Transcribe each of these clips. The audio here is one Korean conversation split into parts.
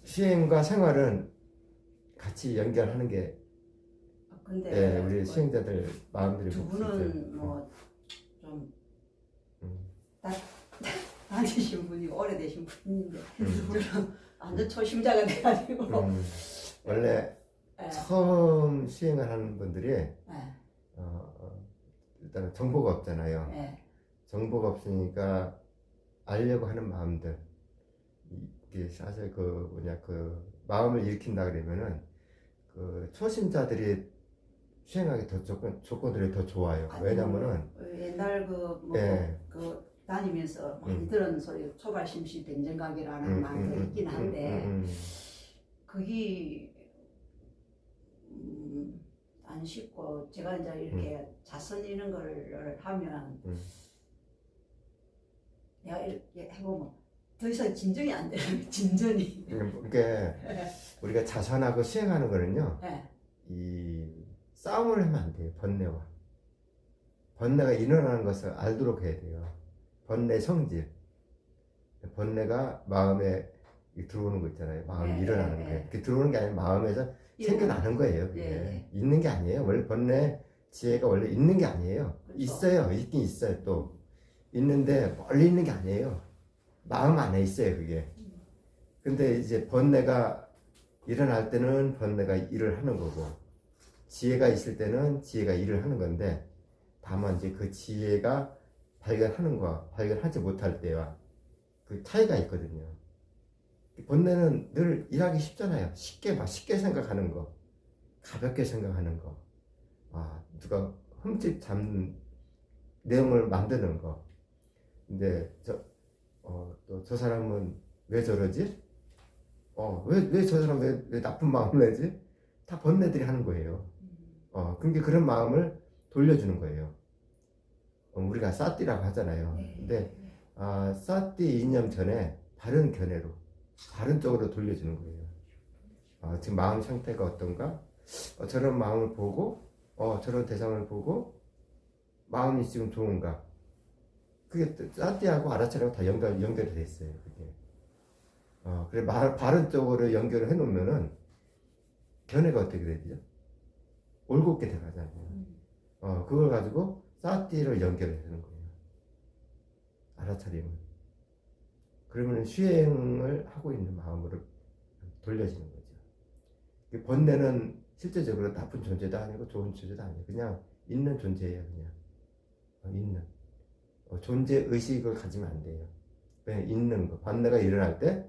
수행과 생활은 같이 연결하는 게 근데 예, 우리 수행자들 마음들이 두 몫이죠. 분은 뭐 좀 음. 다니신 분이 오래되신 분인데 음. 저는 완전 초심자가 돼가지고 원래 예, 처음 수행을 하는 분들이 예, 일단은 정보가 없잖아요. 예. 정보가 없으니까 알려고 하는 마음들, 이게 사실 그 뭐냐 그 마음을 일으킨다 그러면은 그 초심자들이 수행하기 더 조건들이 더 좋아요. 아니, 왜냐면은 옛날 그 예. 다니면서 많이 들은 소리 초발심시 댕정각이라는 말도 있긴 한데 그게 안 쉽고 제가 이제 이렇게 자선 이런 거를 하면 내가 이렇게 해보면 더 이상 진정이 안 되는 진전이. 그러니까 우리가 자선하고 수행하는 거는요. 네. 이 싸움을 하면 안 돼요. 번뇌가 일어나는 것을 알도록 해야 돼요. 번뇌 성질, 번뇌가 마음에 들어오는 거 있잖아요. 마음이 일어나는 거예요. 그게 들어오는 게 아니라 마음에서 생겨나는 거예요. 그게 있는 게 아니에요. 원래 번뇌 지혜가 원래 있는 게 아니에요. 그렇죠. 있어요. 있긴 있어요. 또 있는데 멀리 있는 게 아니에요. 마음 안에 있어요. 그게. 근데 이제 번뇌가 일어날 때는 번뇌가 일을 하는 거고, 지혜가 있을 때는 지혜가 일을 하는 건데, 다만 이제 그 지혜가 발견하는 거와 발견하지 못할 때와 그 차이가 있거든요. 번뇌는 늘 일하기 쉽잖아요. 쉽게 생각하는 거, 가볍게 생각하는 거, 누가 흠집 잡는 내용을 만드는 거. 근데 또 저 사람은 왜 저러지? 왜 저 사람 왜 나쁜 마음을 내지? 다 번뇌들이 하는 거예요. 그러니까 그런 마음을 돌려주는 거예요. 우리가 사띠라고 하잖아요. 근데 사띠 이념 전에 바른 견해로, 바른 쪽으로 돌려주는 거예요. 지금 마음 상태가 어떤가? 저런 마음을 보고, 저런 대상을 보고, 마음이 지금 좋은가? 그게 사띠하고 아라차라고 다 연결이 돼 있어요. 그게. 그래 바른 쪽으로 연결을 해놓으면은 견해가 어떻게 되죠? 올곧게 돼가잖아요. 그걸 가지고 사띠를 연결을 하는 거예요. 알아차림은. 그러면 수행을 하고 있는 마음으로 돌려지는 거죠. 번뇌는 실제적으로 나쁜 존재도 아니고 좋은 존재도 아니에요. 그냥 있는 존재예요. 그냥 있는 존재 의식을 가지면 안 돼요. 그냥 있는 거. 번뇌가 일어날 때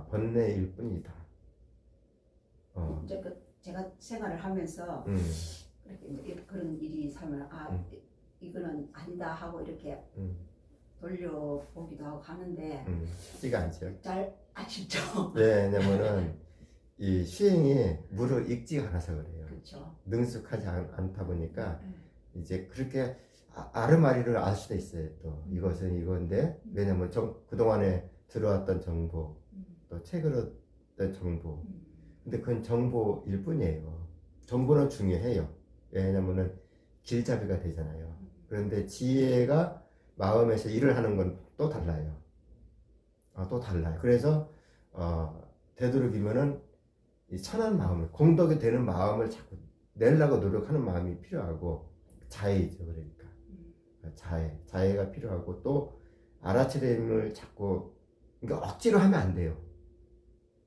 번뇌일 뿐이다. 이제 제가 생활을 하면서 이렇게 이제 그런 일이 있으면 이거는 아니다 하고 이렇게 돌려보기도 하고 하는데 쉽지가 않죠. 잘 아시죠? 네, 왜냐면은 이 수행이 물을 익지 않아서 그래요. 그렇죠. 능숙하지 않다 보니까 이제 그렇게 아르마리를 알 수도 있어요. 또 이것은 이건데 왜냐면 그동안에 들어왔던 정보, 또 책으로 된 정보. 근데 그건 정보일 뿐이에요. 정보는 중요해요. 왜냐면은 길잡이가 되잖아요. 그런데 지혜가 마음에서 일을 하는 건 또 달라요. 또 달라요. 그래서 되도록이면은 이 선한 마음을, 공덕이 되는 마음을 자꾸 내려고 노력하는 마음이 필요하고, 자애이죠. 그러니까 자애가 필요하고, 또 알아차림을 자꾸, 그러니까 억지로 하면 안 돼요.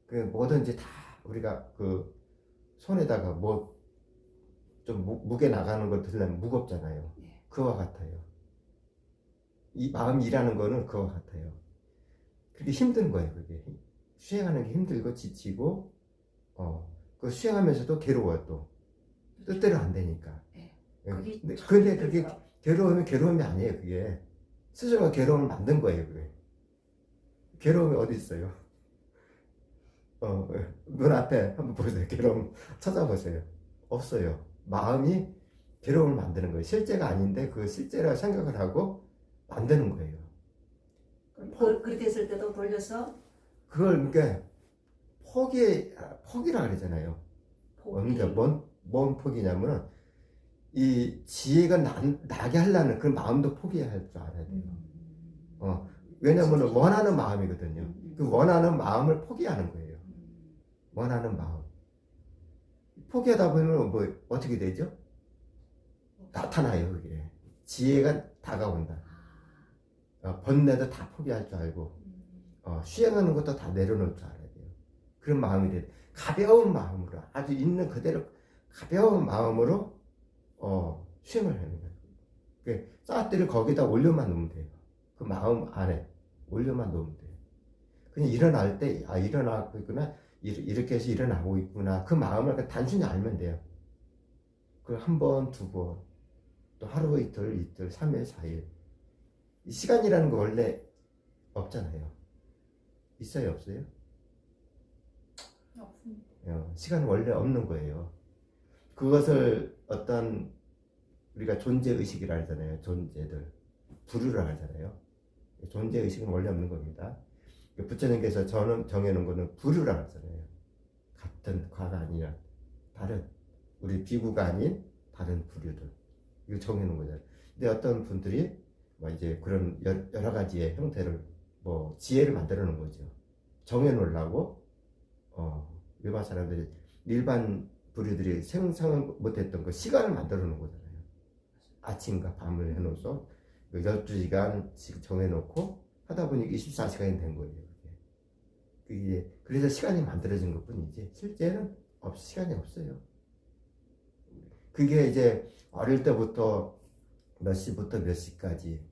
그 뭐든지 다 우리가 그 손에다가 뭐 좀 무게 나가는 걸 들려면 무겁잖아요. 그와 같아요. 이 마음이 일하는 거는 그와 같아요. 그게 힘든 거예요. 그게 수행하는 게 힘들고 지치고, 그 수행하면서도 괴로워요. 또 뜻대로 안 되니까. 근데 그게 괴로우면 괴로움이 아니에요. 그게 스스로가 괴로움을 만든 거예요. 그게 괴로움이 어디 있어요? 눈앞에 한번 보세요. 괴로움 찾아보세요. 없어요. 마음이 괴로움을 만드는 거예요. 실제가 아닌데 그 실제라 생각을 하고 만드는 거예요. 그렇게 됐을 때도 돌려서 그걸 그러니까 포기라 그러잖아요. 그러니까 뭔 포기냐면은 이 지혜가 나게 하려는 그 마음도 포기해야 할 줄 알아야 돼요. 왜냐면은 원하는 마음이거든요. 그 원하는 마음을 포기하는 거예요. 원하는 마음. 포기하다 보면 뭐 어떻게 되죠? 나타나요, 그게. 지혜가 다가온다. 번뇌도 다 포기할 줄 알고, 수행하는 것도 다 내려놓을 줄 알아야 돼요. 그런 마음이 돼. 가벼운 마음으로, 아주 있는 그대로 가벼운 마음으로, 수행을 하는 거예요. 쌀뜨를 거기다 올려만 놓으면 돼요. 그 마음 안에 올려만 놓으면 돼요. 그냥 일어날 때, 일어나고 있구나. 이렇게 해서 일어나고 있구나. 그 마음을 단순히 알면 돼요. 그 한 번, 두 번, 또 하루, 이틀, 3일, 4일. 이 시간이라는 거 원래 없잖아요. 있어요, 없어요? 없습니다. 시간은 원래 없는 거예요. 그것을 어떤 우리가 존재의식이라 하잖아요. 존재들. 부류라 하잖아요. 존재의식은 원래 없는 겁니다. 부처님께서 정해놓은 거는 부류라 하잖아요. 같은 과가 아니라 다른, 우리 비구가 아닌 다른 부류들. 이거 정해놓은 거잖아요. 근데 어떤 분들이 이제 그런 여러 가지의 형태를 지혜를 만들어 놓은 거죠. 정해놓으려고 일반 사람들이 일반 부류들이 생성을 못했던 그 시간을 만들어 놓은 거잖아요. 아침과 밤을 해놓어서 12시간씩 정해놓고 하다 보니 24시간이 된 거예요. 그게 그래서 시간이 만들어진 것 뿐이지 실제는 시간이 없어요. 그게 이제 어릴 때부터 몇 시부터 몇 시까지,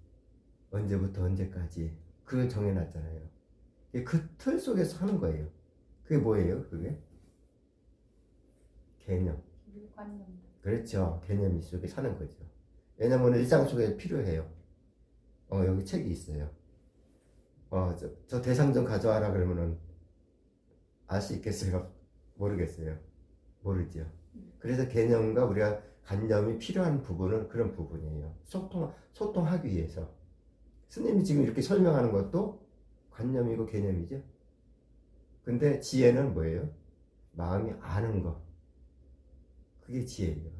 언제부터 언제까지 그걸 정해놨잖아요. 그 틀 속에서 하는 거예요. 그게 뭐예요? 그게 개념. 관념. 그렇죠. 개념 속에 사는 거죠. 왜냐면 일상 속에 필요해요. 여기 책이 있어요. 저 대상 좀 가져와라 그러면은 알 수 있겠어요? 모르겠어요. 모르죠. 그래서 개념과 우리가 관념이 필요한 부분은 그런 부분이에요. 소통하기 위해서. 스님이 지금 이렇게 설명하는 것도 관념이고 개념이죠. 근데 지혜는 뭐예요? 마음이 아는 거. 그게 지혜예요.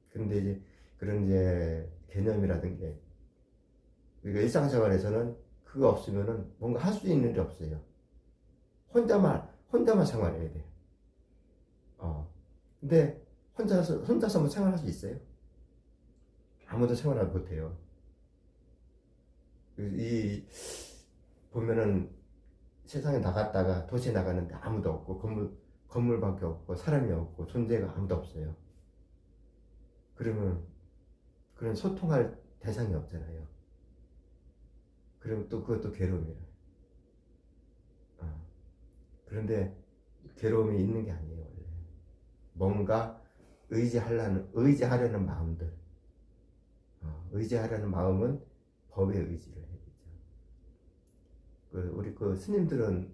근데 이제 그런 이제 개념이라든 게 우리가 일상생활에서는 그거 없으면은 뭔가 할 수 있는 게 없어요. 혼자만 생활해야 돼요. 근데 혼자서 뭐 생활할 수 있어요? 아무도 생활을 못해요. 보면은 세상에 나갔다가 도시에 나가는데 아무도 없고 건물밖에 없고 사람이 없고 존재가 아무도 없어요. 그러면 그런 소통할 대상이 없잖아요. 그러면 또 그것도 괴로움이에요. 그런데 괴로움이 있는 게 아니에요. 원래 뭔가 의지하려는 마음들, 의지하려는 마음은 법에 의지를 해야 되죠. 우리 스님들은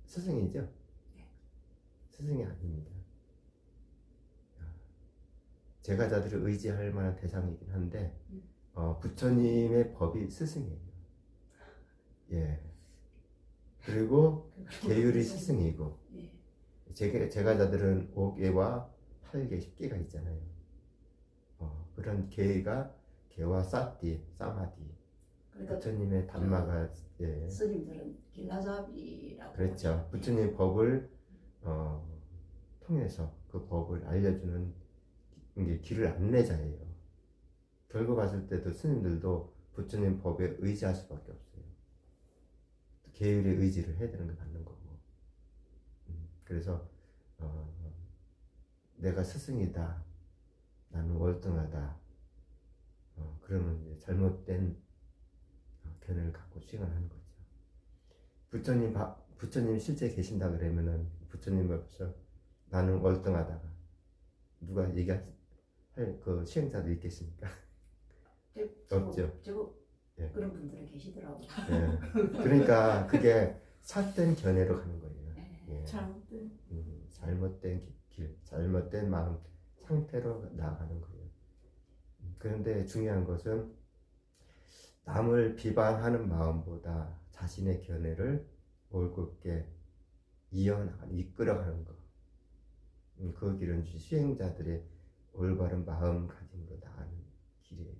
스승이죠? 스승이 아닙니다. 제가자들을 의지할 만한 대상이긴 한데 부처님의 법이 스승이에요. 예. 그리고 계율이 스승이고 제가자들은 5개와 8개, 10개가 있잖아요. 그런 개와 사마디. 부처님의 담마가 스님들은 길라잡이라고. 그렇죠. 부처님 법을 통해서 그 법을 알려주는 게 길을 안내자예요. 결국 봤을 때도 스님들도 부처님 법에 의지할 수밖에 없어요. 계율의 의지를 해야 되는 게 맞는 거고. 그래서 내가 스승이다, 나는 월등하다, 그러면 이제 잘못된 견해를 갖고 수행을 하는 거죠. 부처님 실제 계신다 그러면은 부처님 앞에서 나는 월등하다가 누가 얘기할 그 수행자도 있겠습니까? 없죠. 예. 그런 분들은 계시더라고요. 예. 그러니까 그게 삿된 견해로 가는 거예요. 예. 잘못된 길, 잘못된 마음 상태로 나아가는 거예요. 그런데 중요한 것은 남을 비판하는 마음보다 자신의 견해를 올곧게 이끌어가는 것. 그 길은 수행자들의 올바른 마음가짐으로 나가는 길이에요.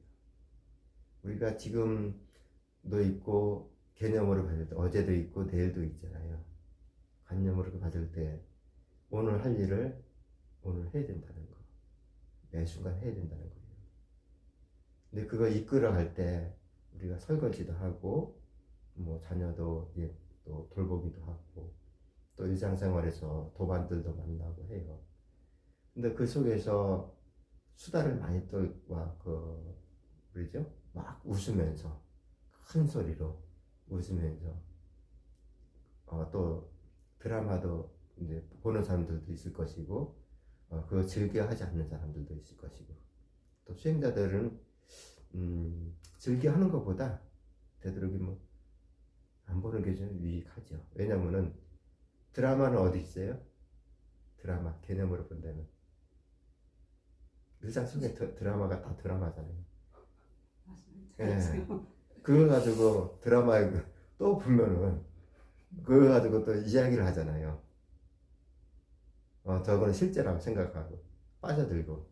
우리가 지금도 있고 개념으로 봤을 때 어제도 있고 내일도 있잖아요. 관념으로 봤을 받을 때 오늘 할 일을 오늘 해야 된다는 거. 매 순간 해야 된다는 거예요. 근데 그거 이끌어갈 때 우리가 설거지도 하고 뭐 자녀도 또 돌보기도 하고 또 일상생활에서 도반들도 만나고 해요. 근데 그 속에서 수다를 많이 떨과 그러죠? 막 웃으면서 큰 소리로 웃으면서 또 드라마도 이제 보는 사람들도 있을 것이고 그거 즐겨 하지 않는 사람들도 있을 것이고 또 수행자들은 즐겨 하는 것보다 되도록이면 안 보는 게 좀 유익하죠. 왜냐면은 드라마는 어디 있어요? 드라마 개념으로 본다면 일상 속에 드라마가 다 드라마잖아요. 예. 그거 가지고 드라마에 또 보면은 그거 가지고 또 이야기를 하잖아요. 저거는 실제라고 생각하고 빠져들고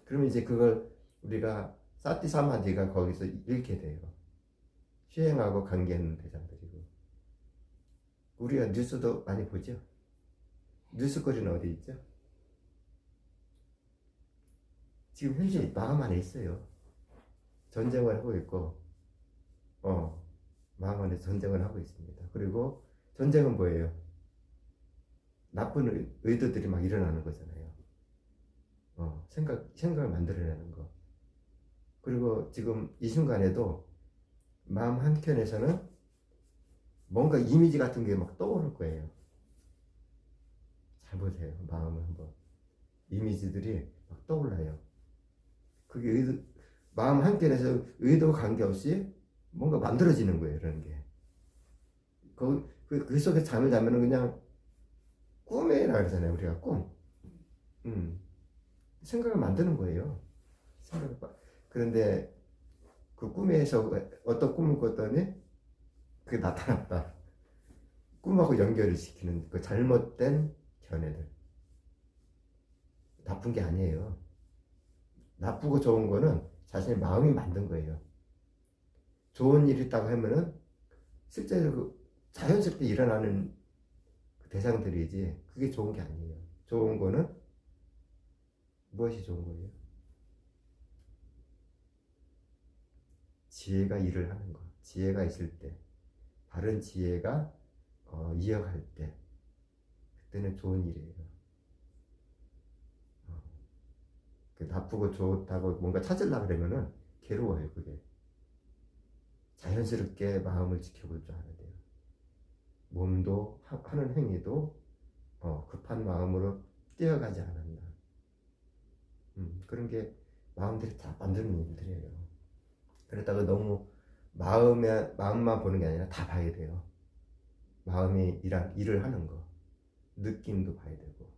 그러면 이제 그걸 우리가 사티 사마디가 거기서 잃게 돼요. 수행하고 관계있는 대상들이고 우리가 뉴스도 많이 보죠. 뉴스거리는 어디 있죠? 지금 현재 마음 안에 있어요. 전쟁을 하고 있고 마음 안에 전쟁을 하고 있습니다. 그리고 전쟁은 뭐예요? 나쁜 의도들이 막 일어나는 거잖아요. 생각을 만들어내는 거. 그리고 지금 이 순간에도 마음 한켠에서는 뭔가 이미지 같은 게 막 떠오를 거예요. 잘 보세요. 마음을 한번. 이미지들이 막 떠올라요. 그게 마음 한켠에서 의도 관계없이 뭔가 만들어지는 거예요. 이런 게. 그 속에 잠을 자면은 그냥 꿈이라 그러잖아요. 우리가 꿈. 생각을 만드는 거예요. 그런데 그 꿈에서 어떤 꿈을 꿨더니 그게 나타났다. 꿈하고 연결을 시키는 그 잘못된 견해들. 나쁜 게 아니에요. 나쁘고 좋은 거는 자신의 마음이 만든 거예요. 좋은 일이 있다고 하면은 실제로 자연스럽게 일어나는 그 대상들이지 그게 좋은 게 아니에요. 좋은 거는 무엇이 좋은 거예요? 지혜가 일을 하는 거. 지혜가 있을 때 바른 지혜가 이어갈 때 그때는 좋은 일이에요. 나쁘고 좋다고 뭔가 찾으려고 그러면은 괴로워요. 그게 자연스럽게 마음을 지켜볼 줄 알아야 돼요. 몸도 하는 행위도 급한 마음으로 뛰어가지 않았나. 그런 게 마음들이 다 만드는 일들이에요. 그러다가 너무 마음만 보는 게 아니라 다 봐야 돼요. 마음이 일을 하는 거, 느낌도 봐야 되고.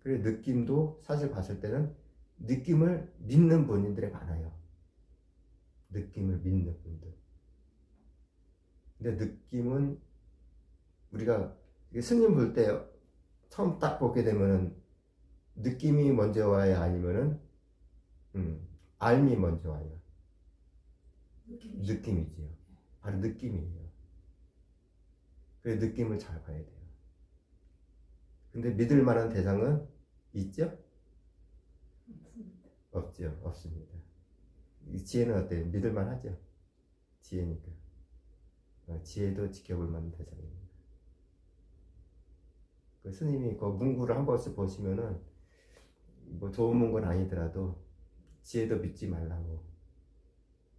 그래 느낌도 사실 봤을 때는 느낌을 믿는 본인들이 많아요. 느낌을 믿는 분들. 근데 느낌은 우리가 스님 볼 때 처음 딱 보게 되면은 느낌이 먼저 와야 아니면은 알미 먼저 와요. 느낌이지요. 바로 느낌이에요. 그래서 느낌을 잘 봐야 돼요. 근데 믿을 만한 대상은 있죠? 없죠. 없습니다. 지혜는 어때요? 믿을 만하죠? 지혜니까. 지혜도 지켜볼 만한 대상입니다. 그 스님이 그 문구를 한 번씩 보시면은 뭐 좋은 문구는 아니더라도 지혜도 믿지 말라고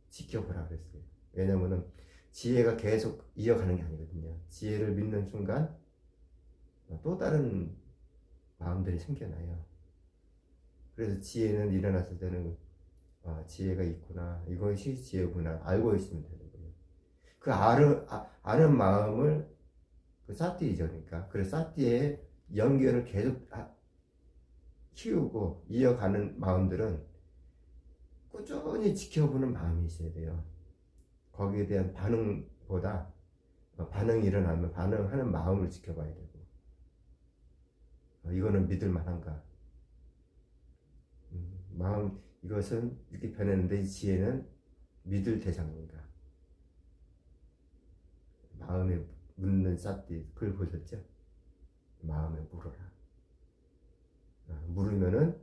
지켜보라 그랬어요. 왜냐면은 지혜가 계속 이어가는 게 아니거든요. 지혜를 믿는 순간 또 다른 마음들이 생겨나요. 그래서 지혜는 일어났을 때는 지혜가 있구나, 이것이 지혜구나 알고 있으면 되는 거예요. 그 아는 마음을 그 사티이죠. 그러니까 그래서 사티의 연결을 계속 키우고 이어가는 마음들은 꾸준히 지켜보는 마음이 있어야 돼요. 거기에 대한 반응보다 반응이 일어나면 반응하는 마음을 지켜봐야 되고 이거는 믿을 만한가? 마음 이것은 이렇게 변했는데 이 지혜는 믿을 대상인가? 마음의 묻는 쌌띠 그걸 보셨죠? 마음에 물어라. 물으면은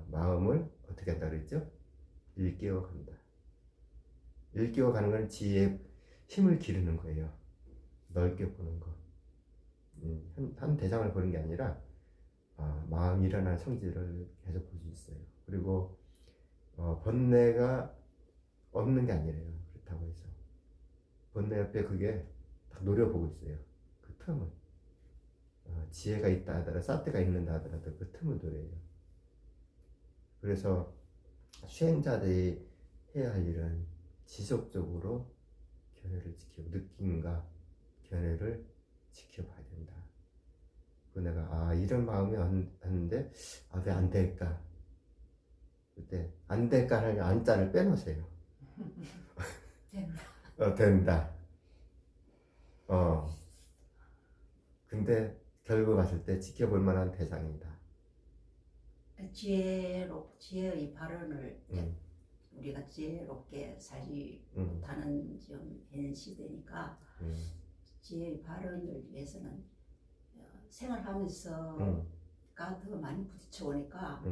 마음을 어떻게 한다 그랬죠? 일깨워 간다. 일깨워 가는 건 지혜의 힘을 기르는 거예요. 넓게 보는 거. 한 대상을 보는 게 아니라 마음이 일어나는 성질을 계속 볼 수 있어요. 그리고 번뇌가 없는 게 아니래요. 그렇다고 해서 번뇌 옆에 그게 딱 노려보고 있어요. 그 틈을 지혜가 있다 하더라도 삿대가 있는다 하더라도 그 틈을 노려요. 그래서 수행자들이 해야 할 일은 지속적으로 견해를 지키고 느낌과 견해를 지켜봐야 된다. 그 내가 이런 마음이 왔는데 왜 안 될까? 그때 안 될까 하는 안자를 빼놓으세요. 된다. 된다. 근데 결국 봤을 때 지켜볼 만한 대상이다. 지혜의 발언을 우리가 지혜롭게 살지 못하는 좀 있는 시대니까 지혜의 발언을 위해서는 생활하면서가 더 많이 부딪혀 오니까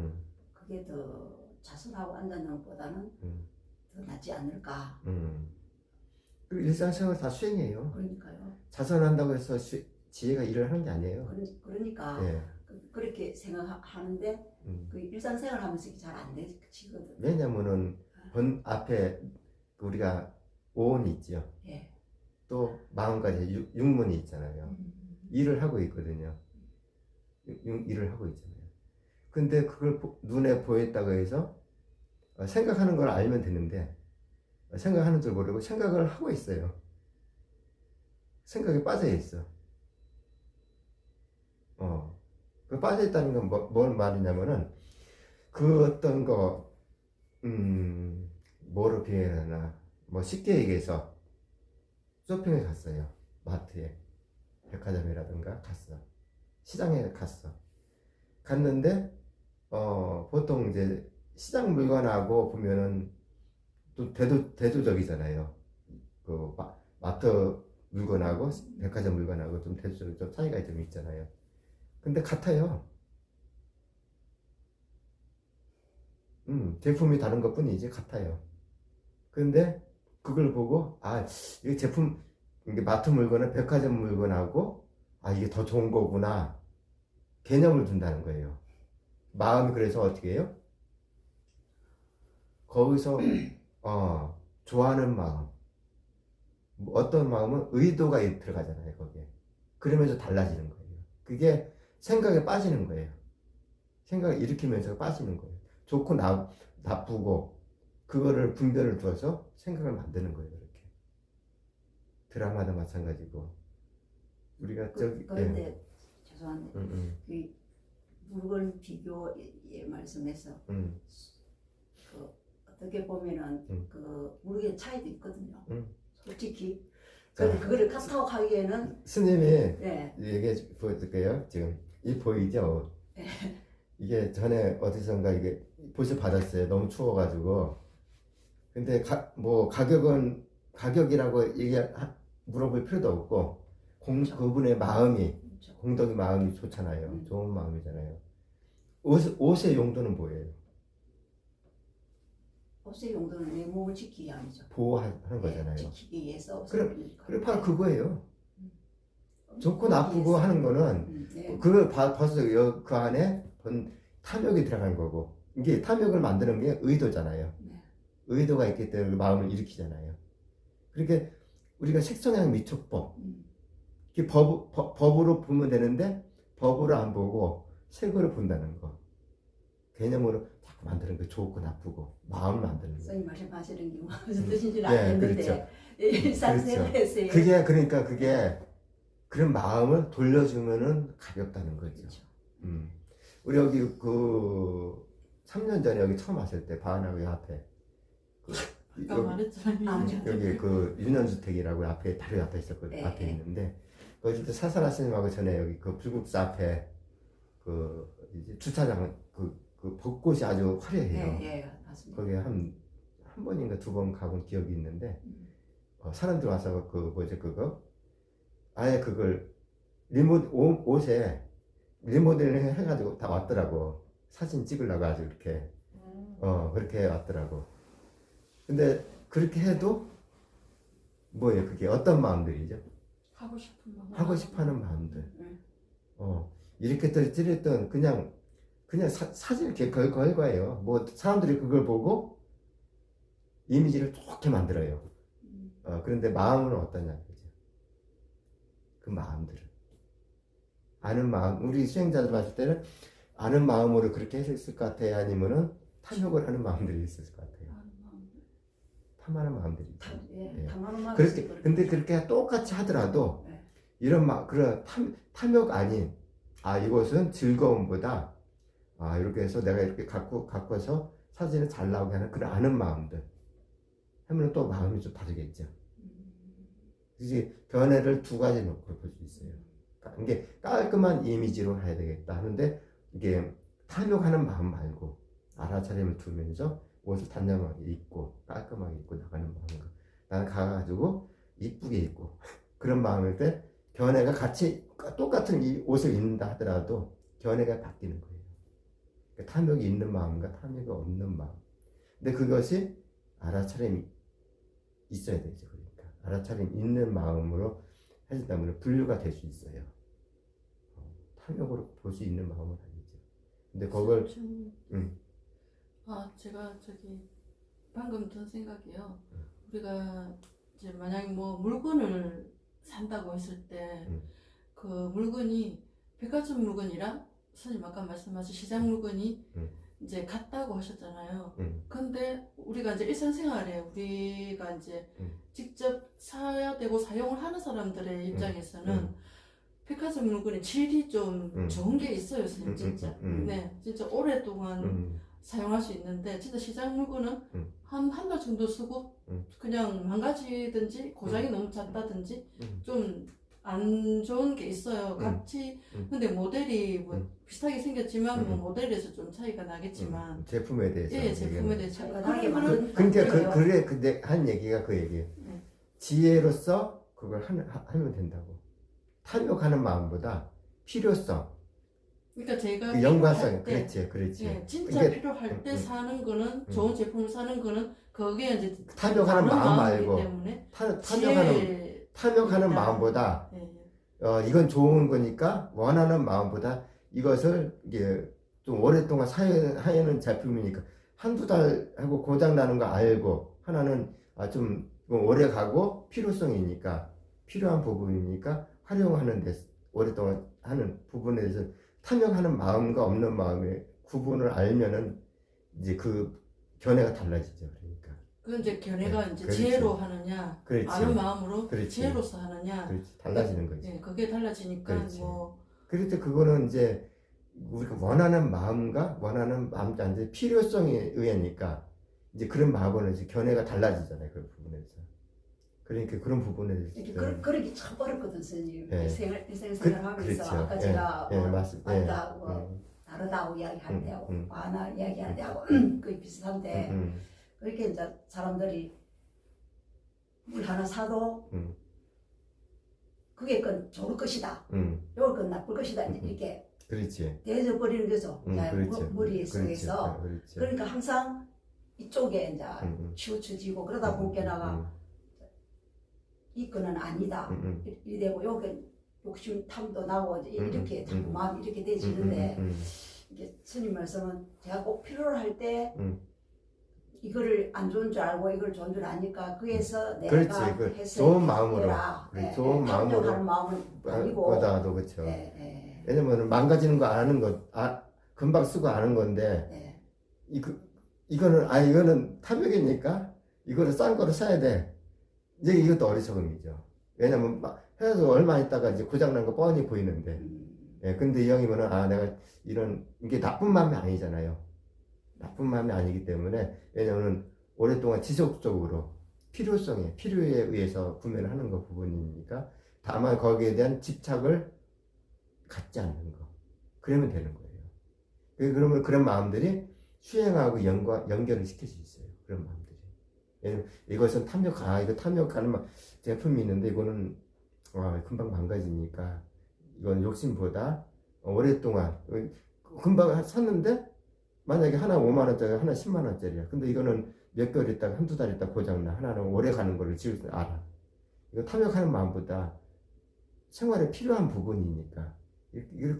그게 더 자수하고 앉는 것보다는 더 낫지 않을까. 그리고 일상생활 다 수행이에요. 그러니까요. 자선한다고 해서 지혜가 일을 하는 게 아니에요. 그러니까 예. 그렇게 생각하는데 그 일상생활 하면서 잘 안 되거든. 왜냐면은 앞에 우리가 오온이 있죠. 예. 또 마음까지 육문이 있잖아요. 일을 하고 있거든요. 일을 하고 있잖아요. 근데 그걸 눈에 보였다고 해서 생각하는 걸 알면 되는데 생각하는 줄 모르고 생각을 하고 있어요. 생각에 빠져 있어. 그 빠져 있다는 건 뭔 말이냐면은 그 어떤 거 뭐로 표현하나 뭐 쉽게 얘기해서 쇼핑에 갔어요. 마트에 백화점이라든가 갔어. 시장에 갔어. 갔는데 보통 이제 시장 물건하고 보면은 또 대조적이잖아요. 그 마트 물건하고 백화점 물건하고 좀 대조적 좀 차이가 좀 있잖아요. 근데 같아요. 제품이 다른 것 뿐이지 같아요. 근데 그걸 보고 이 제품 이게 마트 물건은 백화점 물건하고 이게 더 좋은 거구나 개념을 둔다는 거예요. 마음이 그래서 어떻게 해요? 거기서 좋아하는 마음, 어떤 마음은 의도가 들어가잖아요. 거기에 그러면서 달라지는 거예요. 그게 생각에 빠지는 거예요. 생각을 일으키면서 빠지는 거예요. 좋고 나쁘고 그거를 분별을 두어서 생각을 만드는 거예요. 이렇게 드라마도 마찬가지고 우리가 그런데 죄송한데 그 물건 비교의 말씀에서 그 어떻게 보면은 그 물건의 차이도 있거든요. 솔직히 근데 그거를 카타고하기에는 스님이 네. 얘기해 보여줄게요. 지금 이 보이죠? 네. 이게 전에 어디선가 이게 보시 받았어요. 너무 추워가지고. 근데 가격이라고 물어볼 필요도 없고 그렇죠. 그분의 마음이 그렇죠. 공덕의 마음이 좋잖아요. 좋은 마음이잖아요. 옷의 용도는 뭐예요? 옷의 용도는 내 몸을 지키기 위함이죠. 보호하는 거잖아요. 지키기 위해서. 그래 바로 그거예요. 좋고 나쁘고 하는 거는 그걸 봐서 그 안에 탐욕이 들어간 거고 이게 탐욕을 만드는 게 의도잖아요. 의도가 있기 때문에 마음을 일으키잖아요. 그렇게 우리가 색성향 미촉법 이게 법으로 보면 되는데 법으로 안 보고 색으로 본다는 거 개념으로 자꾸 만드는 거 좋고 나쁘고 마음을 만드는 거. 선생님 말씀하시는 게 무슨 뜻인지는 알겠는데 그렇죠. 일상생활에서의 그게 그런 마음을 돌려주면은 가볍다는 거죠. 그렇죠. 우리 여기 3년 전에 여기 처음 왔을 때 바나위 앞에 여기 그 유년주택이라고 앞에 바로 앞에 있었거든요. 앞에 있는데 거기 때 사사라 스님하고 전에 여기 그 불국사 앞에 그 이제 주차장 그 벚꽃이 아주 화려해요. 맞습니다. 거기에 한 번인가 2번 가본 기억이 있는데 사람들 와서 그거 아예 그걸 옷에 리모델링 해가지고 다 왔더라고. 사진 찍으려고 아주 이렇게 그렇게 왔더라고. 근데 그렇게 해도 뭐예요? 그게 어떤 마음들이죠? 하고 싶은 마음. 하고 싶어하는 마음들. 응. 이렇게 찌릿던 그냥 사진 이렇게 걸 거예요. 뭐 사람들이 그걸 보고 이미지를 좋게 만들어요. 그런데 마음은 어떠냐 그죠? 그 마음들은 아는 마음. 우리 수행자들 봤을 때는 아는 마음으로 그렇게 했을 것 같아요. 아니면은 탐욕을 하는 마음들이 있을 것 같아요. 탐하는 마음들이 있죠. 예. 탐하는 마음이 그렇게 있을 근데 그렇게 똑같이 하더라도 네. 이런 그런 탐욕 아닌 이것은 즐거움보다 이렇게 해서 내가 이렇게 갖고서 사진을 잘 나오게 하는 그런 아는 마음들 하면 또 마음이 좀 다르겠죠. 이제 견해를 두 가지 놓고 볼 수 있어요. 이게 깔끔한 이미지로 해야 되겠다 하는데 이게 탐욕하는 마음 말고 알아차림을 두면서 옷을 단정하게 입고 깔끔하게 입고 나가는 마음과 나는 가가지고 이쁘게 입고 그런 마음일 때 견해가 같이 똑같은 이 옷을 입는다 하더라도 견해가 바뀌는 거예요. 그러니까 탐욕이 있는 마음과 탐욕이 없는 마음. 근데 그것이 알아차림이 있어야 되죠. 그러니까 알아차림 있는 마음으로 해준다면 분류가 될 수 있어요. 탐욕으로 볼 수 있는 마음은 아니죠. 근데 그걸 제가 방금 든 생각이요. 우리가 이제 만약에 뭐 물건을 산다고 했을 때 그 물건이 백화점 물건이랑 선생님 아까 말씀하신 시장 물건이 이제 같다고 하셨잖아요. 근데 우리가 이제 일상생활에 우리가 이제 직접 사야 되고 사용을 하는 사람들의 입장에서는 백화점 물건의 질이 좀 좋은 게 있어요, 선생님 진짜. 네, 진짜 오랫동안 사용할 수 있는데 진짜 시장 물건은 한 달 정도 쓰고 그냥 망가지든지 고장이 너무 잦다든지 좀 안 좋은 게 있어요. 같이 근데 모델이 뭐 비슷하게 생겼지만 뭐 모델에서 좀 차이가 나겠지만 제품에 대해서 예, 제품에 대해서 차이가 그러니까 그래 한 얘기가 그 얘기예요. 지혜로서 그걸 하면 된다고. 탐욕하는 마음보다 필요성. 그러니까 제가 그 연관성. 필요할 때, 그렇지. 예, 진짜 이게, 필요할 때 사는 거는 좋은 제품을 사는 거는 그게 이제 탐욕하는 마음 마음이기 말고 때문에 탐욕하는 마음보다 이건 좋은 거니까 원하는 마음보다 이것을 이게 좀 오랫동안 사용하는 제품이니까 한두 달 하고 고장 나는 거 알고 하나는 좀 오래 가고 필요성이니까 필요한 부분이니까 활용하는 데 오랫동안 하는 부분에 대해서 탐욕하는 마음과 없는 마음의 구분을 알면은 이제 그 견해가 달라지죠. 그러니까. 그건 이제 견해가 네, 이제 그렇지. 지혜로 하느냐, 그렇지. 아는 마음으로 그렇지. 지혜로서 하느냐, 그렇지. 달라지는 거지. 예, 그게 달라지니까 그렇지. 뭐 그럴 때 그거는 이제 우리가 원하는 마음과 원하는 마음과 이제 필요성에 의하니까 이제 그런 마음은 이제 견해가 달라지잖아요. 그 부분에서. 그러니까 그런 부분에 대해서 그러기 참 어렵거든 선생님. 예. 일생생활 하면서 그렇죠. 아까 제가 맞습니다. 맞다고 다르다고 이야기할 때하고 하나 이야기할 때하고 거의 비슷한데 그렇게 이제 사람들이 물 하나 사도 그게 건 좋을 것이다. 요걸 건 나쁠 것이다. 이렇게 그렇지. 대해져버리는 거죠. 그렇죠. 머릿속에서. 그렇죠. 그러니까 항상 이쪽에 이제 치우쳐지고 그러다 보니까 이 거는 아니다. 이래 되고 요건 욕심 탐도 나고 이렇게 자꾸 마음이 이렇게 되지는데 이게 스님 말씀은 제가 꼭 필요로 할 때 이거를 안 좋은 줄 알고 이걸 좋은 줄 아니까 그래서 내가 그렇지. 해서 좋은 마음으로 좋은 마음으로 탐욕하는 마음은 아니고 보다도 그렇죠. 왜냐면 망가지는 거 아는 거 금방 쓰고 아는 건데 이거는 이거는 탐욕이니까 이거를 싼 거를 사야 돼. 이제 이것도 어리석음이죠. 왜냐면 해서 얼마 있다가 이제 고장난 거 뻔히 보이는데. 근데 이 형이면은 내가 이게 나쁜 마음이 아니잖아요. 나쁜 마음이 아니기 때문에 왜냐면 오랫동안 지속적으로 필요에 의해서 구매를 하는 거 부분이니까 다만 거기에 대한 집착을 갖지 않는 거. 그러면 되는 거예요. 그러면 그런 마음들이 수행하고 연결을 시킬 수 있어요. 그런 마음들이. 왜냐면 이것은 이거 탐욕하는 제품이 있는데 이거는 금방 망가지니까 이건 욕심보다 오랫동안 금방 샀는데 만약에 하나 5만 원짜리 하나 10만 원짜리야. 근데 이거는 몇 개월 있다가 한두 달 있다가 고장나. 하나는 오래 가는 거를 지금 알아. 이거 탐욕하는 마음보다 생활에 필요한 부분이니까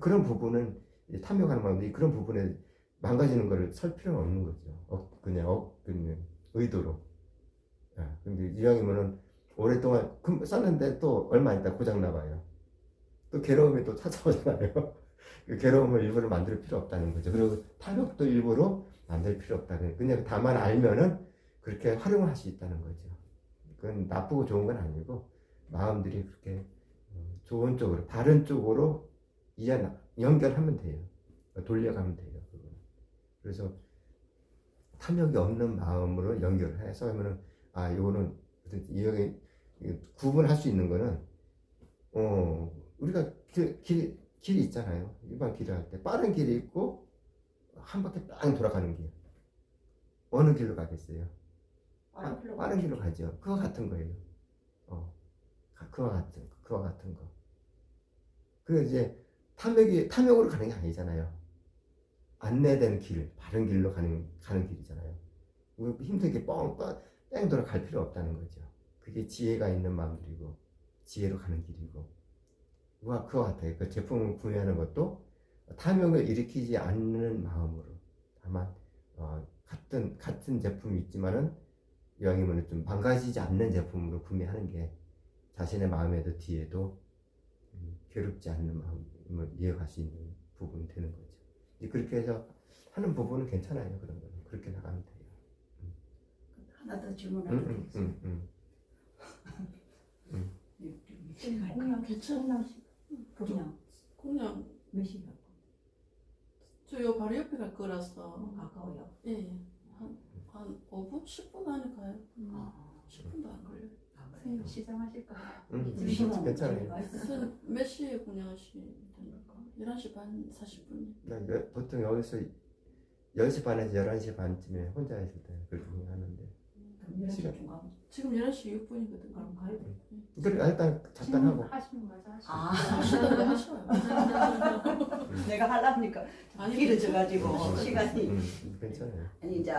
그런 부분은 탐욕하는 마음이 그런 부분에 망가지는 거를 설 필요는 없는 거죠. 그냥 의도로. 근데 이왕이면은 오랫동안 쌌는데 또 얼마 있다 고장 나봐요. 또 괴로움이 또 찾아오잖아요. 그 괴로움을 일부러 만들 필요 없다는 거죠. 그리고 탐욕도 일부러 만들 필요 없다는. 그냥 다만 알면은 그렇게 활용할 수 있다는 거죠. 그건 나쁘고 좋은 건 아니고 마음들이 그렇게 좋은 쪽으로 바른 쪽으로 연결하면 돼요. 돌려가면 돼요. 그건. 그래서 탐욕이 없는 마음으로 연결해서 하면은 이거는 이 구분할 수 있는 거는 우리가 길이 있잖아요. 일반 길을 할 때 빠른 길이 있고 한 바퀴 빵 돌아가는 길. 어느 길로 가겠어요? 빠른 길로 가죠. 그거 같은 거예요. 그와 같은 거. 그 이제 탐욕으로 가는 게 아니잖아요. 안내된 길, 바른 길로 가는 길이잖아요. 힘들게 뺑 돌아갈 필요 없다는 거죠. 그게 지혜가 있는 마음들이고 지혜로 가는 길이고. 그와 같아요. 그 제품을 구매하는 것도 탐욕을 일으키지 않는 마음으로. 다만 같은 제품이 있지만은 이왕이면 좀 망가지지 않는 제품으로 구매하는 게 자신의 마음에도 뒤에도 괴롭지 않는 마음을 이어갈 수 있는 부분이 되는 거죠. 그렇게 해서 하는 부분은 괜찮아요. 그런 거는 그렇게 나가면 돼요. 하나 더 질문하면 되겠습니다. 그냥 괜찮아. 그냥 몇 시간? 저요 바로 옆에 갈 거라서 가까워요. 예, 한 5분? 10분 안에 가요. 10분도 안 걸려요. 선생님 시장하실까요? 괜찮아요. 몇 시에 공연하시면 됩니까? 11시 반 40분. 보통 여기서 10시 반에서 11시 반쯤에 혼자 있을 때 그렇게 하는데 시간 지금 11시 6분이거든요. 그럼 가요? 그래 일단 잠깐 하고 하시는 거죠? 하시던데 하셔요. 내가 하려니까 길어져가지고 시간이 괜찮아요. 아니 이제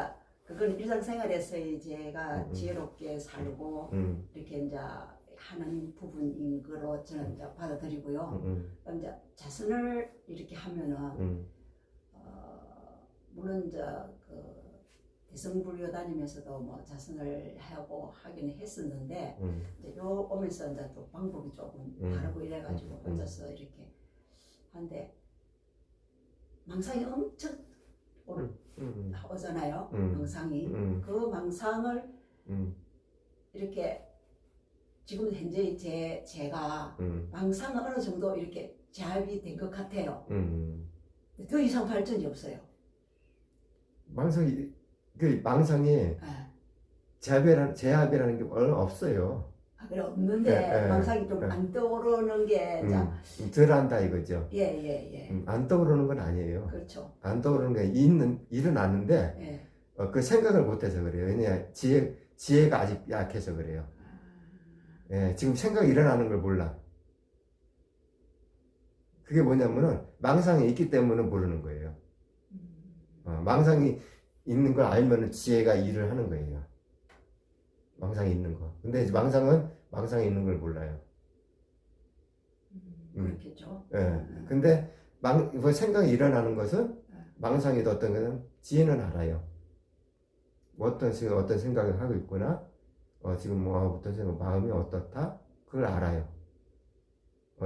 그건 일상생활에서 제가 지혜롭게 살고 이렇게 이제 하는 부분인 거로 저는 이제 받아들이고요. 그럼 이제 자선을 이렇게 하면은 물론 이제 그 대성불교 다니면서도 뭐 자선을 하고 하긴 했었는데 이제 요 오면서 이제 또 방법이 조금 다르고 이래가지고 혼자서 이렇게 하는데 망상이 엄청 오잖아요. 망상이 그 망상을 이렇게 지금 현재 제가 망상은 어느 정도 이렇게 제압이 된 것 같아요. 더 이상 발전이 없어요. 망상이 제압이라는 게 없어요. 그래 없는데 망상이 좀 안 떠오르는 게 덜 한다 이거죠. 예. 안 떠오르는 건 아니에요. 그렇죠. 안 떠오르는 게 일어나는데 그 생각을 못해서 그래요. 왜냐 지혜가 아직 약해서 그래요. 지금 생각이 일어나는 걸 몰라. 그게 뭐냐면은 망상이 있기 때문에 모르는 거예요. 망상이 있는 걸 알면은 지혜가 일을 하는 거예요. 망상이 있는 거. 근데 이제 망상이 있는 걸 몰라요. 그렇겠죠. 근데 생각이 일어나는 것은 망상이도 어떤 거는 지혜는 알아요. 어떤 생각을 하고 있구나. 지금 어떤 생각, 마음이 어떻다. 그걸 알아요.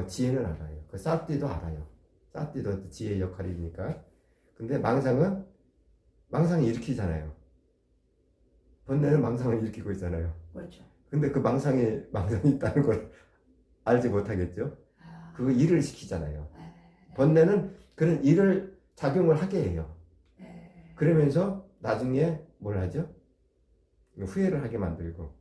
지혜는 알아요. 그 사띠도 알아요. 사띠도 지혜의 역할이니까. 근데 망상이 일으키잖아요. 번뇌는 망상을 일으키고 있잖아요. 그렇죠. 근데 그 망상이 있다는 걸 알지 못하겠죠? 그 일을 시키잖아요. 번뇌는 그런 일을 작용을 하게 해요. 그러면서 나중에 뭘 하죠? 후회를 하게 만들고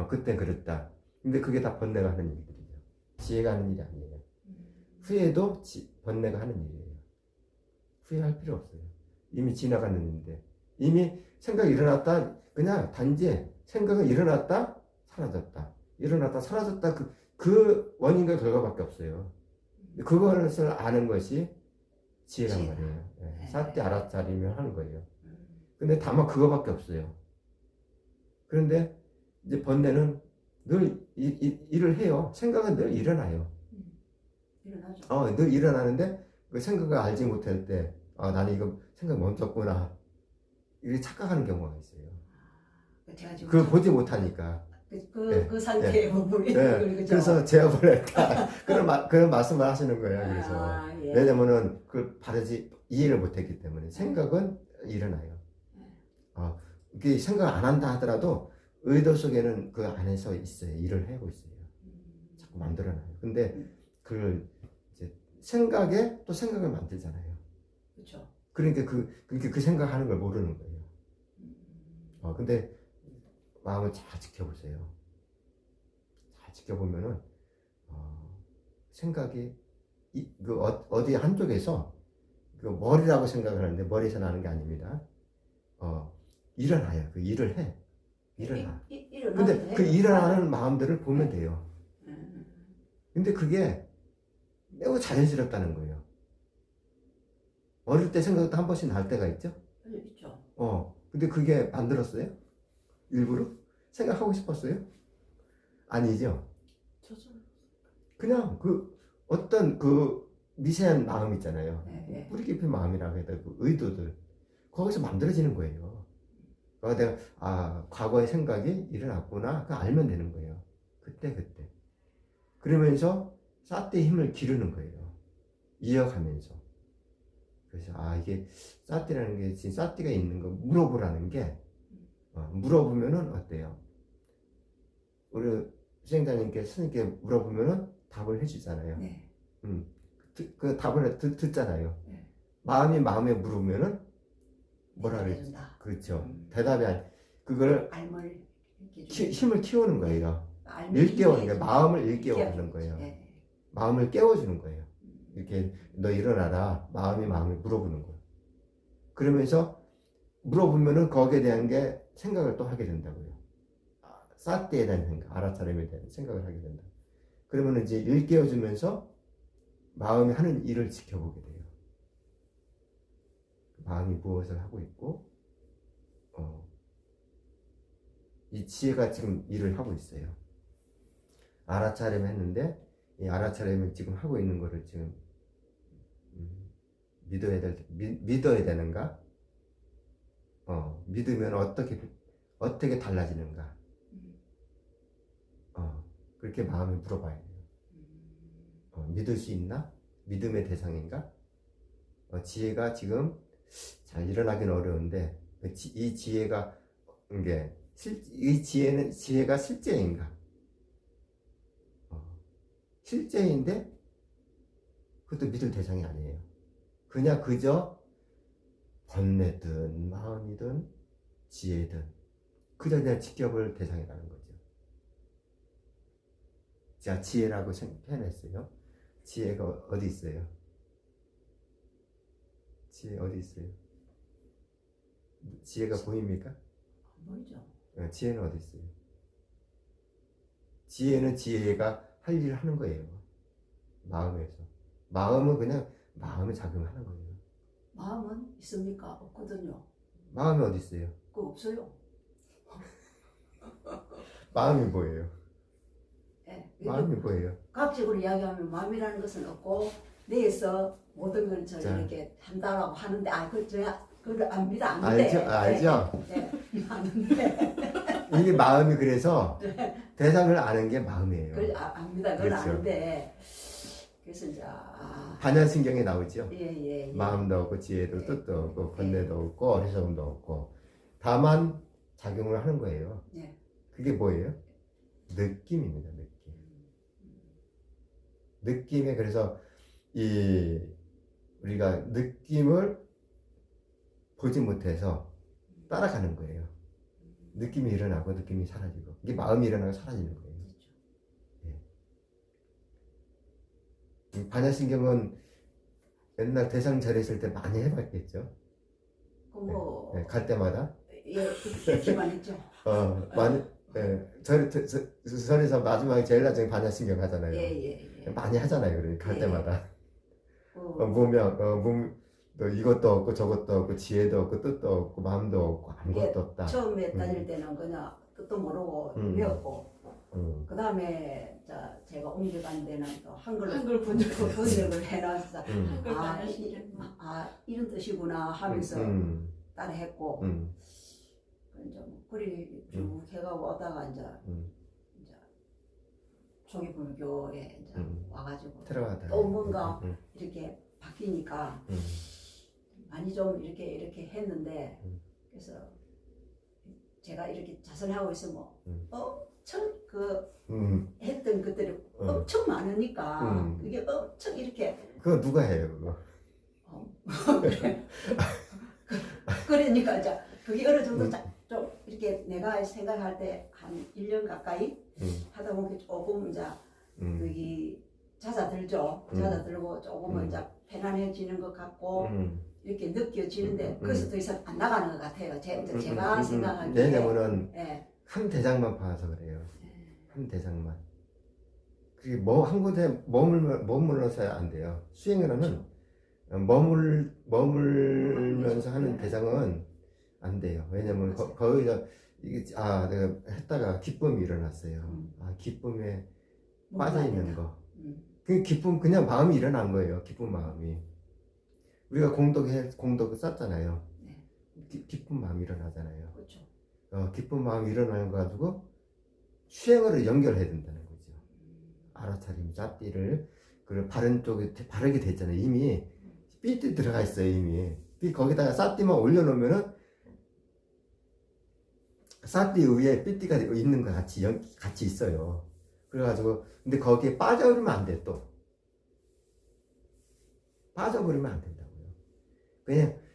그땐 그랬다. 근데 그게 다 번뇌가 하는 일들이죠. 지혜가 하는 일이 아니에요. 후회도 번뇌가 하는 일이에요. 후회할 필요 없어요. 이미 지나가는 일인데 이미 생각이 일어났다 그냥 단지 생각이 일어났다 사라졌다 일어났다 사라졌다 그 원인과 결과밖에 없어요. 그것을 아는 것이 지혜란 지혜다. 말이에요. 예, 네. 삿대 알아차리면 하는 거예요. 음. 근데 다만 그거밖에 없어요. 그런데 이제 번뇌는 늘 일을 해요. 생각은 늘 일어나요. 일어나죠. 늘 일어나는데 그 생각을 알지 못할 때, 나는 이거 생각 멈췄구나. 이게 착각하는 경우가 있어요. 제가 지금 그걸 보지 못하니까. 그 상태에 머무르는 네. 거죠. 그래서 제압을 했다. 그런 말씀을 하시는 거예요. 그래서. 예. 왜냐면은 그걸 바르지 이해를 못했기 때문에 생각은 일어나요. 이게 생각 안 한다 하더라도 의도 속에는 그 안에서 있어요. 일을 하고 있어요. 자꾸 만들어놔요. 근데 그걸 이제 생각에 또 생각을 만들잖아요. 그렇죠. 그러니까 그 생각하는 걸 모르는 거예요. 근데 마음을 잘 지켜보세요. 잘 지켜보면은 생각이 어디 한쪽에서 그 머리라고 생각을 하는데 머리에서 나는 게 아닙니다. 일어나요. 그 일을 해. 일어나. 근데 그 일어나는 마음들을 보면 돼요. 근데 그게 매우 자연스럽다는 거예요. 어릴 때 생각도 한 번씩 날 때가 있죠? 있죠. 근데 그게 만들었어요? 일부러? 생각하고 싶었어요? 아니죠. 그냥 어떤 미세한 마음 있잖아요. 네. 뿌리 깊은 마음이라고 해야 그 의도들. 거기서 만들어지는 거예요. 내가, 과거의 생각이 일어났구나. 그거 알면 되는 거예요. 그때. 그러면서 삿대의 힘을 기르는 거예요. 이어가면서. 그래서, 이게 삿대라는 게, 지금 삿대가 있는 거, 물어보라는 게, 물어보면은 어때요? 우리 수행자님께 스님께 물어보면은 답을 해주잖아요. 네. 그 답을 듣잖아요. 네. 마음이 마음에 물으면은 뭐라 그러지? 그렇죠. 대답이 그걸 알물 힘을 키우는 거예요. 알물 일깨우는 거예요. 마음을 일깨우는 거예요. 네. 마음을 깨워주는 거예요. 이렇게 너 일어나라. 마음이 마음을 물어보는 거예요. 그러면서 물어보면은 거기에 대한 게 생각을 또 하게 된다고요. 삿대에 대한 생각, 알아차림에 대한 생각을 하게 된다. 그러면 이제 일깨워주면서 마음이 하는 일을 지켜보게 돼요. 마음이 무엇을 하고 있고, 이 지혜가 지금 일을 하고 있어요. 알아차림 했는데, 이 알아차림을 지금 하고 있는 거를 지금 믿어야 되는가? 믿으면 어떻게 달라지는가? 그렇게 마음을 물어봐야 돼요. 믿을 수 있나? 믿음의 대상인가? 지혜가 지금 잘 일어나긴 어려운데 이 지혜가 지혜가 실제인가? 실제인데 그것도 믿을 대상이 아니에요. 그저 번뇌든 마음이든 지혜든 그저 그냥 지켜볼 대상이라는 거죠. 자, 지혜라고 표현했어요. 지혜가 어디 있어요? 지혜 어디 있어요? 지혜가 보입니까? 보이죠. 지혜는 어디 있어요? 지혜는 지혜가 할 일을 하는 거예요. 마음에서. 마음은 그냥 마음에 작용하는 거예요. 마음은 있습니까? 없거든요. 마음이 어디 있어요? 그거 없어요. 마음이 뭐예요? 네. 마음이 뭐예요? 과학적으로 이야기하면 마음이라는 것은 없고 뇌에서 모든 걸 자. 이렇게 한다라고 하는데 그걸 압니다. 아는데. 알죠? 네. 아는데. 이게 마음이 그래서 대상을 아는 게 마음이에요. 그걸 압니다. 그걸 그렇죠. 아는데. 그래서 이제 반야신경에 나오죠. 예. 마음도 없고 지혜도 예. 뜻도 없고 번뇌도 없고 어리석음도 없고 다만 작용을 하는 거예요. 예. 그게 뭐예요? 느낌입니다. 느낌에 그래서 우리가 느낌을 보지 못해서 따라가는 거예요. 느낌이 일어나고 느낌이 사라지고 이게 마음이 일어나고 사라지는 거예요. 반야신경은 옛날 대상 절했을 때 많이 해봤겠죠. 그 뭐. 갈 때마다 예, 그렇게만 했죠. 많이 예, 절에서 마지막에 제일 나중에 반야신경 하잖아요. 예. 많이 하잖아요. 그러니까 할 예. 때마다 그, 무명, 또 이것도 없고 저것도 없고 지혜도 없고 뜻도 없고 마음도 없고 아무것도 예, 없다. 처음에 다닐 때는 그냥 뜻도 모르고 외웠고 그 다음에 제가 옮겨간 데는 또 한글 번역을 번역을 해놔서 한글 아, 번역시켰네. 이런 뜻이구나 하면서 따라했고 이제 그리 쭉 해가고 오다가 이제 조기불교에 이제 와가지고 들어가다. 또 뭔가 이렇게 바뀌니까 많이 좀 이렇게 했는데 그래서 제가 이렇게 자선하고 있으면 엄청 했던 것들이 엄청 많으니까 그게 엄청 이렇게 그거 누가 해요 그거? 그래. 그러니까 이제 그게 어느 정도 좀 이렇게 내가 생각할 때 한 1년 가까이 하다 보니까 조금 이제 여기 잦아들죠. 잦아들고 조금은 이제 편안해지는 것 같고 이렇게 느껴지는데 거기서 더 이상 안 나가는 것 같아요. 제가 생각하기에. 왜냐면은 예. 한 대장만 봐서 그래요. 한 대장만. 그게 뭐 한 곳에 머물러서야 안 돼요. 수행을 하면 머물면서 하는 대장은 안 돼요. 왜냐면 거기서 이게 내가 했다가 기쁨이 일어났어요. 기쁨에 빠져 있는 거. 그 기쁨 그냥 마음이 일어난 거예요. 기쁜 마음이. 우리가 공덕을 썼잖아요. 네. 기쁜 마음이 일어나잖아요. 그렇죠. 기쁜 마음이 일어나는 거 가지고 수행으로 연결해야 된다는 거죠. 알아차림, 잣띠를 그 바른 쪽에 바르게 됐잖아요. 이미 삐띠 들어가 있어요. 이미 거기다가 쌀띠만 올려놓으면은 쌀띠 위에 삐띠가 있는 거 같이 있어요. 그래가지고 근데 거기에 빠져버리면 안 돼. 또 빠져버리면 안 된다고요.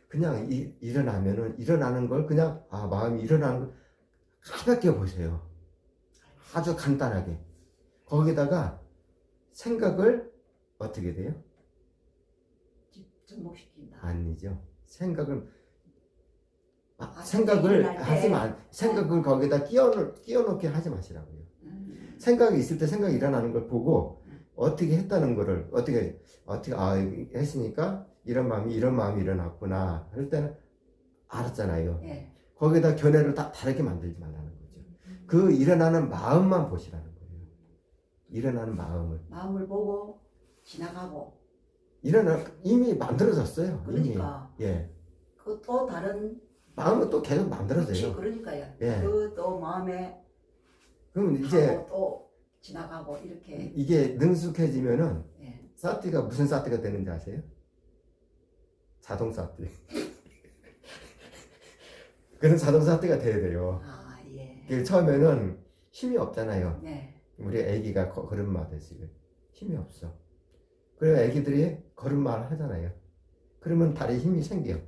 그냥 일어나면은 일어나는 걸 그냥 마음이 일어나는 걸 가볍게 보세요. 아주 간단하게. 거기다가 생각을 어떻게 돼요? 접목시킨다. 아니죠. 생각을 생각을 거기다 끼워놓게 하지 마시라고요. 생각이 있을 때 생각이 일어나는 걸 보고 어떻게 했다는 거를 어떻게 했으니까 이런 마음이 일어났구나 할 때는 알았잖아요. 예. 거기다 견해를 다르게 만들지 말라는 거죠. 그 일어나는 마음만 보시라는 거예요. 일어나는 마음을 보고 지나가고 이미 만들어졌어요. 그러니까 이미. 예. 그 또 다른 마음은 또 계속 만들어져요. 그러니까요. 예. 그 또 마음에 그럼 이제 또 지나가고 이렇게 이게 능숙해지면은 예. 사티가 무슨 사티가 되는지 아세요? 자동 사티. 그래서 자동 사티가 돼야 돼요. 예. 처음에는 힘이 없잖아요. 네. 우리 아기가 걸음마듯이 힘이 없어. 그래 아기들이 걸음마를 하잖아요. 그러면 다리에 힘이 생겨.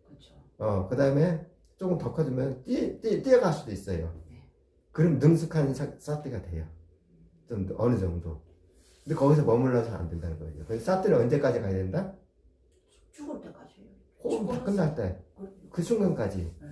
그렇죠. 그 다음에 조금 더 커지면 뛰어갈 수도 있어요. 네. 그럼 능숙한 사티가 돼요. 좀 어느 정도. 근데 거기서 머물러서 안 된다는 거죠. 그래서 사티는 언제까지 가야 된다? 죽을 때까지요. 호흡 다 끝날 때. 그 순간까지. 네.